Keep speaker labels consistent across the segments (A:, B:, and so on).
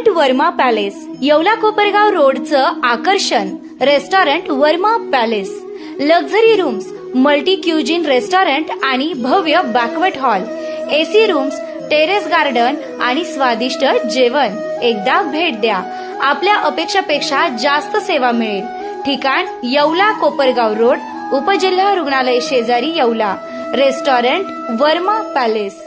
A: Restaurant Verma palace, Yeola Kopargaon रोडचं आकर्षण restaurant Verma palace. Luxury rooms, multi cuisine restaurant आणि भव्य banquet hall, AC rooms, terrace garden आणि स्वादिष्ट जेवण. एकदा भेट द्या. आपल्या अपेक्षापेक्षा जास्त सेवा मिळेल. ठिकाण येवला कोपरगाव रोड, उपजिल्हा रुग्णालय शेजारी येवला. Restaurant Verma palace.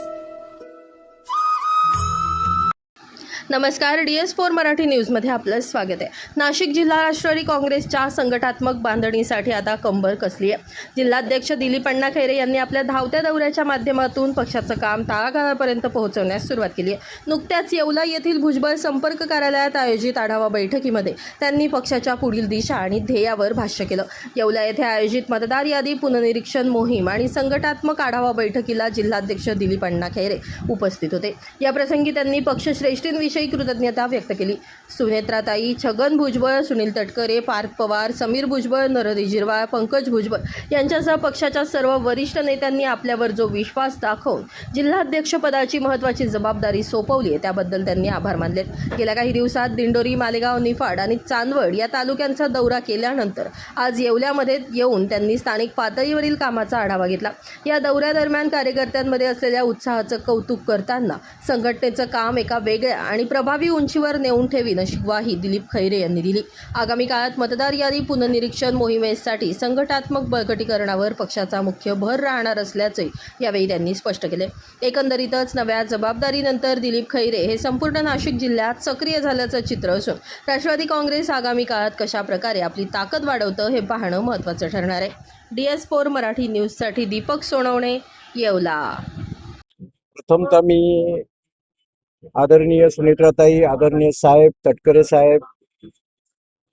B: नमस्कार, DS4 मराठी न्यूजमध्ये आपलं स्वागत आहे. नाशिक जिल्हा राष्ट्रवादी काँग्रेसच्या संघटनात्मक बांधणीसाठी आता कंबर कसली आहे. जिल्हाध्यक्ष दिलीप अण्णा खैरे यांनी आपल्या धावत्या दौऱ्याच्या माध्यमातून पक्षाचं काम तळागाळापर्यंत पोहोचवण्यास सुरुवात केली आहे. नुकत्याच येवला येथील भुजबळ संपर्क कार्यालयात आयोजित आढावा बैठकीमध्ये त्यांनी पक्षाच्या पुढील दिशा आणि ध्येयावर भाष्य केलं. येवला येथे आयोजित मतदार यादी पुनर्निरीक्षण मोहीम आणि संघटनात्मक आढावा बैठकीला जिल्हाध्यक्ष दिलीप अण्णा खैरे उपस्थित होते. याप्रसंगी त्यांनी पक्षश्रेष्ठींविषयी कृतज्ञता व्यक्त केली. सुनेत्राताई, छगन भुजबळ, सुनील तटकरे, पार्थ पवार, समीर भुजबळ, नरहरी जिरवाळ, पंकज भुजबळ यांच्यासह पक्षाच्या सर्व वरिष्ठ नेत्यांनी आपल्यावर जो विश्वास दाखवून जिल्हाध्यक्षपदाची महत्त्वाची जबाबदारी सोपवली आहे त्याबद्दल त्यांनी आभार मानले. गेल्या काही दिवसात दिंडोरी, मालेगाव, निफाड आणि चांदवड या तालुक्यांचा दौरा केल्यानंतर आज येवल्यामध्ये येऊन त्यांनी स्थानिक पातळीवरील कामाचा आढावा घेतला. या दौऱ्यादरम्यान कार्यकर्त्यांमध्ये असलेल्या उत्साहाचं कौतुक करताना संघटनेचं काम एका वेगळ्या आणि प्रभावी उंचीवर नेऊन ठेवीन अशी ग्वाही दिलीप खैरे यांनी दिली. आगामी काळात मतदार यादी पुनर्निरीक्षण मोहिमेसाठी संघटनात्मक बळकटीकरणावर पक्षाचा मुख्य भर राहणार असल्याचे यावेळी त्यांनी स्पष्ट केले. एकंदरीतच नव्या जबाबदारीनंतर दिलीप खैरे हे संपूर्ण नाशिक जिल्ह्यात सक्रिय झाल्याचं चित्र असून राष्ट्रवादी काँग्रेस आगामी काळात कशा प्रकारे आपली ताकद वाढवतं हे पाहणं महत्त्वाचं ठरणार आहे. DS4 मराठी न्यूजसाठी दीपक सोनवणे, येवला.
C: प्रथमतः मी आदरणीय सुनेत्राताई, आदरणीय साहेब, तटकरे साहेब,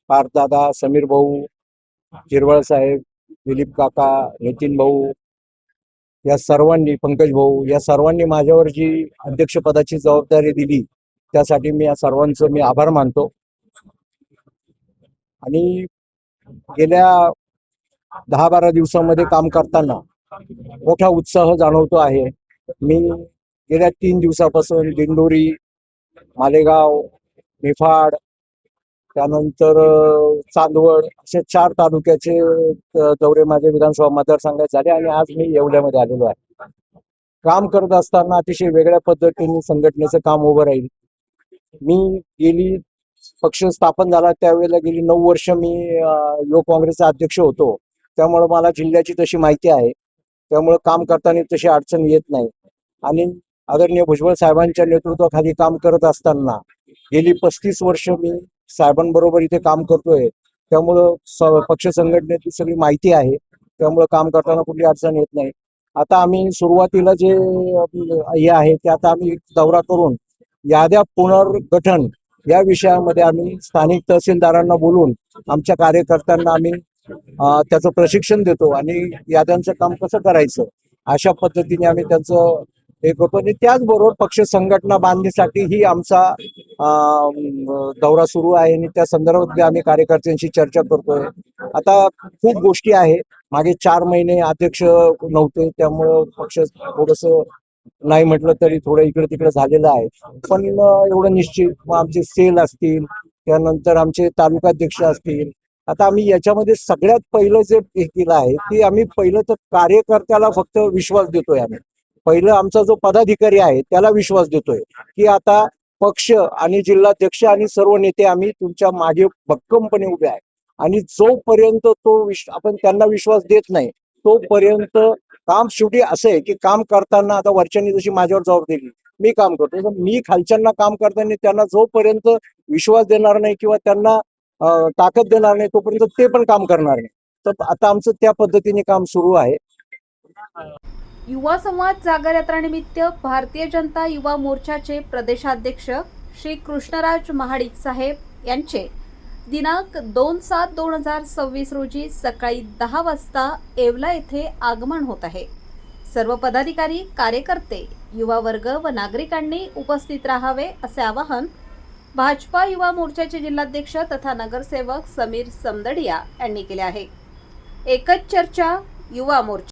C: पार्थदादा, समीर भाऊ, जिरवाळ साहेब, दिलीप काका, नितीन भाऊ या सर्वांनी, पंकज भाऊ या सर्वांनी माझ्यावर जी अध्यक्षपदाची जबाबदारी दिली त्यासाठी मी या सर्वांचं मी आभार मानतो. आणि गेल्या 10-12 दिवसामध्ये काम करताना मोठा उत्साह जाणवतो आहे. मी गेल्या 3 दिवसापासून दिंडोरी, मालेगाव, निफाड, त्यानंतर चांदवड असे 4 तालुक्याचे दौरे माझ्या विधानसभा मतदारसंघात झाले आणि आज मी येवल्यामध्ये आलेलो आहे. काम करत असताना अतिशय वेगळ्या पद्धतीने संघटनेचं काम उभं राहील. मी गेली पक्ष स्थापन झाला त्यावेळेला गेली 9 वर्ष मी युवक काँग्रेसचा अध्यक्ष होतो. त्यामुळे मला जिल्ह्याची तशी माहिती आहे. त्यामुळे काम करताना तशी अडचण येत नाही. आणि आदरणीय भुजबळ साहेबांच्या नेतृत्वाखाली काम करत असताना गेली 35 वर्ष मी साहेबांबरोबर इथे काम करतोय. त्यामुळं पक्ष संघटनेची सगळी माहिती आहे. त्यामुळं काम करताना कुठली अडचण येत नाही. आता आम्ही सुरुवातीला जे हे आहे ते आता आम्ही दौरा करून याद्या पुनर्गठन या विषयामध्ये आम्ही स्थानिक तहसीलदारांना बोलून आमच्या कार्यकर्त्यांना आम्ही त्याचं प्रशिक्षण देतो आणि याद्यांचं काम कसं करायचं अशा पद्धतीने आम्ही त्यांचं हे करतो. आणि त्याचबरोबर पक्ष संघटना बांधणीसाठी ही आमचा दौरा सुरू आहे आणि त्या संदर्भात आम्ही कार्यकर्त्यांशी चर्चा करतोय. आता खूप गोष्टी आहे. मागे 4 महिने अध्यक्ष नव्हते त्यामुळं पक्ष थोडंसं नाही म्हटलं तरी थोडं इकडे तिकडे झालेलं आहे. पण एवढं निश्चित आमचे सेल असतील, त्यानंतर आमचे तालुकाध्यक्ष असतील. आता आम्ही याच्यामध्ये सगळ्यात पहिलं जे हे केलं आहे की आम्ही पहिलं तर कार्यकर्त्याला फक्त विश्वास देतोय. आम्ही पहिलं आमचा जो पदाधिकारी आहे त्याला विश्वास देतोय की आता पक्ष आणि जिल्हाध्यक्ष आणि सर्व नेते आम्ही तुमच्या मागे भक्कमपणे उभे आहे. आणि जोपर्यंत आपण त्यांना विश्वास देत नाही तोपर्यंत काम शेवटी असं आहे की काम करताना आता वरच्यांनी जशी माझ्यावर जबाबदारी मी काम करतो, मी खालच्यांना काम करताना त्यांना जोपर्यंत विश्वास देणार नाही किंवा त्यांना ताकद देणार नाही तोपर्यंत ते पण काम करणार नाही. तर आता आमचं त्या पद्धतीने काम सुरू आहे.
A: युवा संवाद जागर यात्रानिमित्त भारतीय जनता युवा मोर्चाचे प्रदेशाध्यक्ष श्री कृष्णराज महाडिक साहेब यांचे दिनांक 2/7/2026 रोजी सकाळी 10 वाजता येवला येथे आगमन होत आहे. सर्व पदाधिकारी, कार्यकर्ते, युवा वर्ग व नागरिकांनी उपस्थित राहावे असे आवाहन भाजपा युवा मोर्चाचे जिल्हाध्यक्ष तथा नगरसेवक समीर समदडिया यांनी केले आहे. एकच चर्चा युवा मोर्चा.